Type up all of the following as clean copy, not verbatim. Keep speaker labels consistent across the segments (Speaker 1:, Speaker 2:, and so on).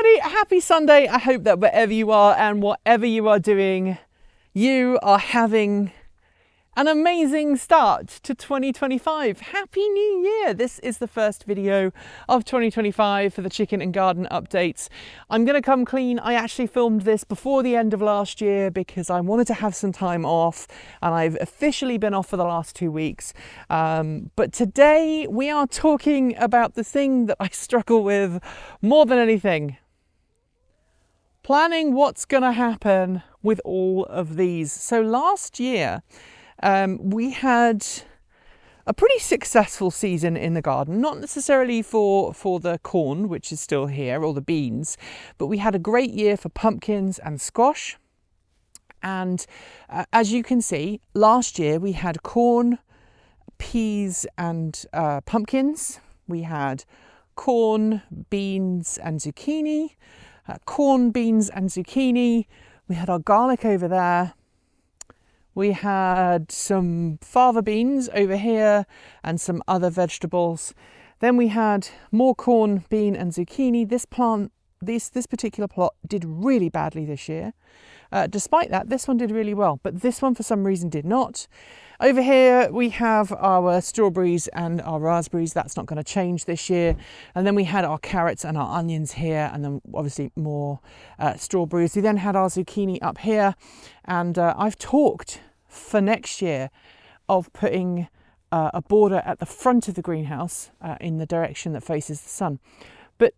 Speaker 1: everybody, happy Sunday. I hope that wherever you are and whatever you are doing, you are having an amazing start to 2025. Happy New Year. This is the first video of 2025 for the chicken and garden updates. I'm going to come clean. I actually filmed this before the end of last year because I wanted to have some time off, and I've officially been off for the last 2 weeks. But today we are talking about the thing that I struggle with more than anything. Planning what's going to happen with all of these. So last year, we had a pretty successful season in the garden, not necessarily for the corn, which is still here, or the beans, but we had a great year for pumpkins and squash. And as you can see, last year we had corn, peas and pumpkins. We had corn, beans and zucchini, corn, beans and zucchini. We had our garlic over there. We had some fava beans over here and some other vegetables. Then we had more corn, bean and zucchini. This particular plot did really badly this year. Despite that, this one did really well, but this one for some reason did not. Over here we have our strawberries and our raspberries. That's not going to change this year. And then we had our carrots and our onions here, and then obviously more strawberries. We then had our zucchini up here, and I've talked for next year of putting a border at the front of the greenhouse in the direction that faces the sun. But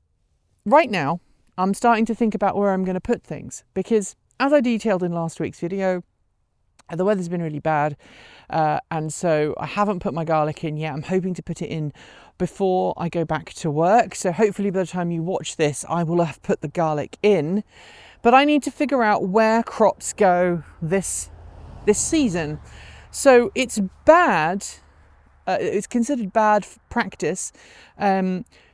Speaker 1: right now I'm starting to think about where I'm going to put things, because as I detailed in last week's video, the weather's been really bad, and so I haven't put my garlic in yet. I'm hoping to put it in before I go back to work, so hopefully by the time you watch this I will have put the garlic in. But I need to figure out where crops go this season. So it's bad, it's considered bad practice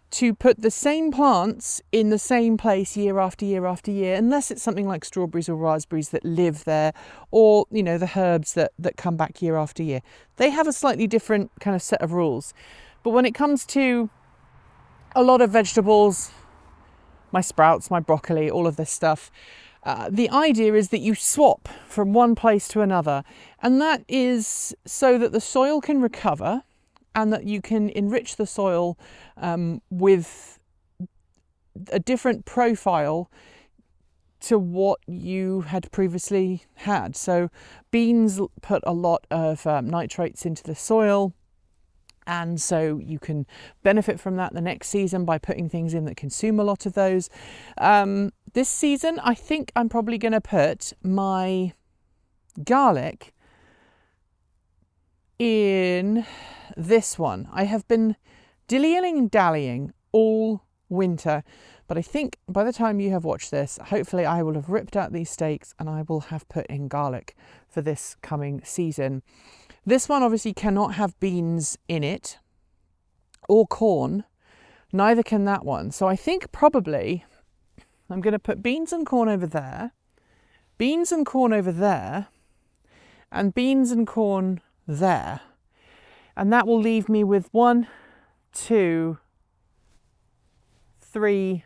Speaker 1: to put the same plants in the same place year after year after year, unless it's something like strawberries or raspberries that live there, or the herbs that come back year after year. They have a slightly different kind of set of rules. But when it comes to a lot of vegetables, my sprouts, my broccoli, all of this stuff, the idea is that you swap from one place to another, and that is so that the soil can recover and that you can enrich the soil with a different profile to what you had previously had. So beans put a lot of nitrates into the soil, and so you can benefit from that the next season by putting things in that consume a lot of those. This season, I think I'm probably going to put my garlic in this one. I have been dilly-illing and dallying all winter, but I think by the time you have watched this, hopefully I will have ripped out these stakes and I will have put in garlic for this coming season. This one obviously cannot have beans in it or corn, neither can that one. So I think probably I'm going to put beans and corn over there, beans and corn over there, and beans and corn there. And that will leave me with 1, 2, 3,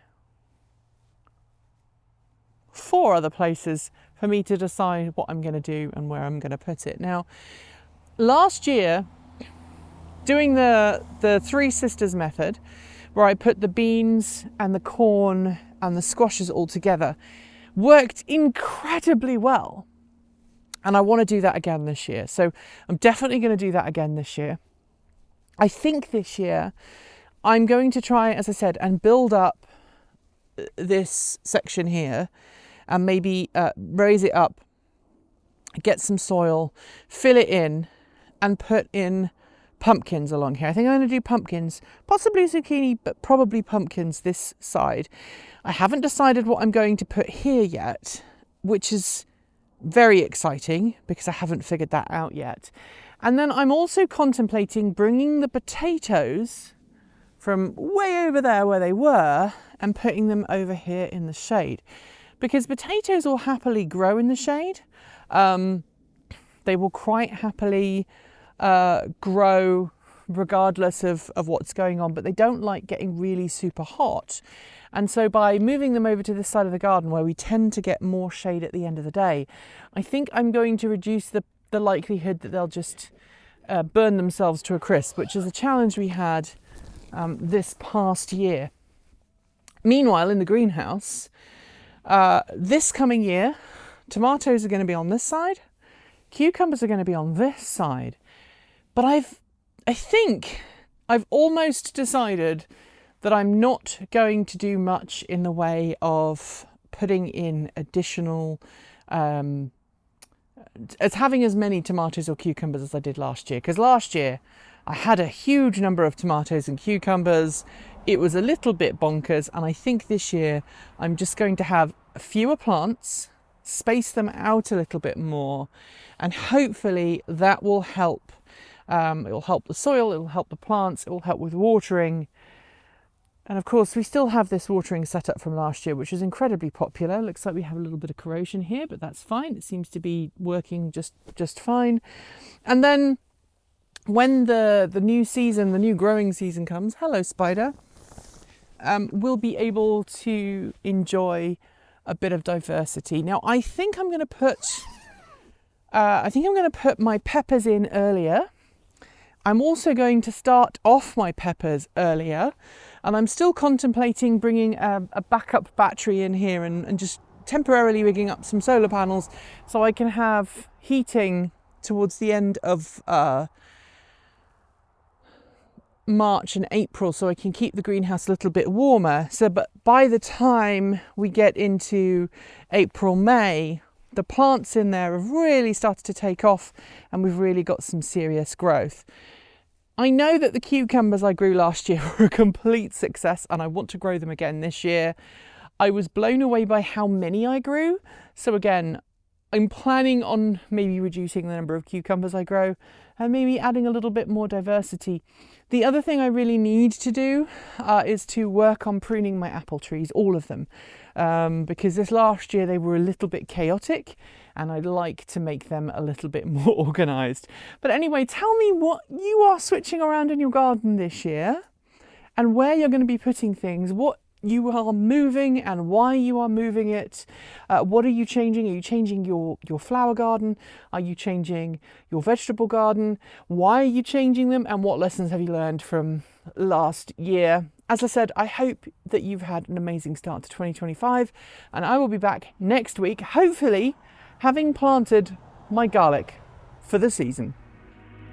Speaker 1: 4 other places for me to decide what I'm going to do and where I'm going to put it. Now, last year, doing the Three Sisters method, where I put the beans and the corn and the squashes all together, worked incredibly well. And I want to do that again this year. So I'm definitely going to do that again this year. I think this year I'm going to try, as I said, and build up this section here and maybe raise it up, get some soil, fill it in and put in pumpkins along here. I think I'm going to do pumpkins, possibly zucchini, but probably pumpkins this side. I haven't decided what I'm going to put here yet, which is very exciting because I haven't figured that out yet. And then I'm also contemplating bringing the potatoes from way over there where they were and putting them over here in the shade, because potatoes will happily grow in the shade. They will quite happily grow regardless of what's going on, but they don't like getting really super hot. And so by moving them over to this side of the garden where we tend to get more shade at the end of the day, I think I'm going to reduce the likelihood that they'll just burn themselves to a crisp, which is a challenge we had this past year. Meanwhile, in the greenhouse, this coming year, tomatoes are going to be on this side, cucumbers are going to be on this side. But I think I've almost decided that I'm not going to do much in the way of putting in additional, as having as many tomatoes or cucumbers as I did last year. Because last year I had a huge number of tomatoes and cucumbers. It was a little bit bonkers. And I think this year I'm just going to have fewer plants, space them out a little bit more, and hopefully that will help. It will help the soil, it will help the plants, it will help with watering. And of course, we still have this watering setup from last year, which is incredibly popular. Looks like we have a little bit of corrosion here, but that's fine. It seems to be working just fine. And then when the new season, the new growing season comes, hello spider, we'll be able to enjoy a bit of diversity. Now, I think I'm going to put my peppers in earlier. I'm also going to start off my peppers earlier, and I'm still contemplating bringing a backup battery in here and just temporarily rigging up some solar panels so I can have heating towards the end of March and April, so I can keep the greenhouse a little bit warmer. But by the time we get into April, May, the plants in there have really started to take off and we've really got some serious growth. I know that the cucumbers I grew last year were a complete success and I want to grow them again this year. I was blown away by how many I grew. So again, I'm planning on maybe reducing the number of cucumbers I grow and maybe adding a little bit more diversity. The other thing I really need to do is to work on pruning my apple trees, all of them, because this last year they were a little bit chaotic and I'd like to make them a little bit more organised. But anyway, tell me what you are switching around in your garden this year and where you're going to be putting things, what you are moving and why you are moving it. What are you changing? Are you changing your flower garden? Are you changing your vegetable garden? Why are you changing them? And what lessons have you learned from last year? As I said, I hope that you've had an amazing start to 2025, and I will be back next week, hopefully having planted my garlic for the season.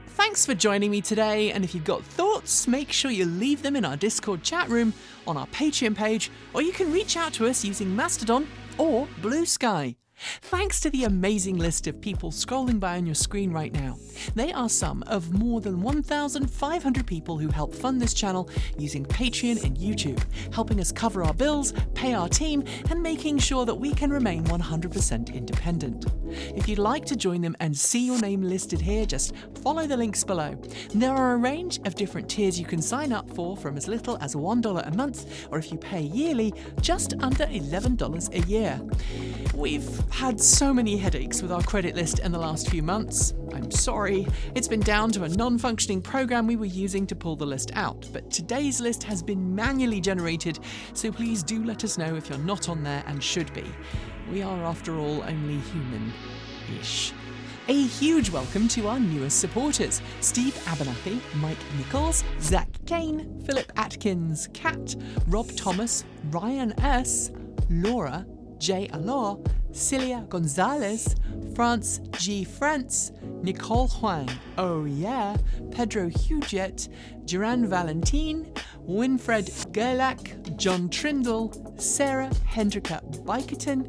Speaker 1: Thanks for joining me today, and if you've got thoughts, make sure you leave them in our Discord chat room, on our Patreon page, or you can reach out to us using Mastodon or Blue Sky. Thanks to the amazing list of people scrolling by on your screen right now. They are some of more than 1,500 people who help fund this channel using Patreon and YouTube, helping us cover our bills, pay our team, and making sure that we can remain 100% independent. If you'd like to join them and see your name listed here, just follow the links below. There are a range of different tiers you can sign up for, from as little as $1 a month, or if you pay yearly, just under $11 a year. We've had so many headaches with our credit list in the last few months. I'm sorry, it's been down to a non-functioning program we were using to pull the list out, but today's list has been manually generated, so please do let us know if you're not on there and should be. We are, after all, only human-ish. A huge welcome to our newest supporters: Steve Abernathy, Mike Nichols, Zach Kane, Philip Atkins, Kat, Rob Thomas, Ryan S., Laura, Jay Alor, Celia Gonzalez, France G. France, Nicole Huang, oh yeah, Pedro Huget, Duran Valentine, Winfred Gerlach, John Trindle, Sarah Hendrika Biketon,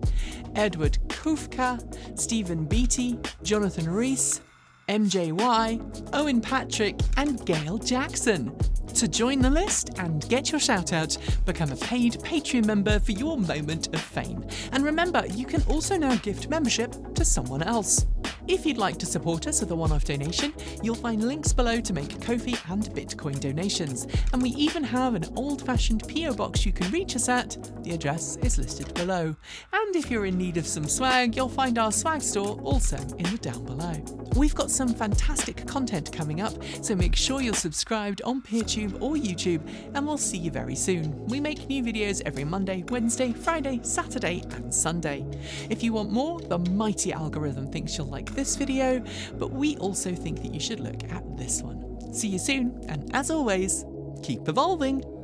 Speaker 1: Edward Kufka, Stephen Beatty, Jonathan Rees, MJY, Owen Patrick, and Gail Jackson. To join the list and get your shout out, become a paid Patreon member for your moment of fame. And remember, you can also now gift membership to someone else. If you'd like to support us with a one-off donation, you'll find links below to make Ko-fi and Bitcoin donations. And we even have an old-fashioned PO box you can reach us at. The address is listed below. And if you're in need of some swag, you'll find our swag store also in the down below. We've got some fantastic content coming up, so make sure you're subscribed on PeerTube or YouTube, and we'll see you very soon. We make new videos every Monday, Wednesday, Friday, Saturday, and Sunday. If you want more, the mighty algorithm thinks you'll like this video, but we also think that you should look at this one. See you soon, and as always, keep evolving!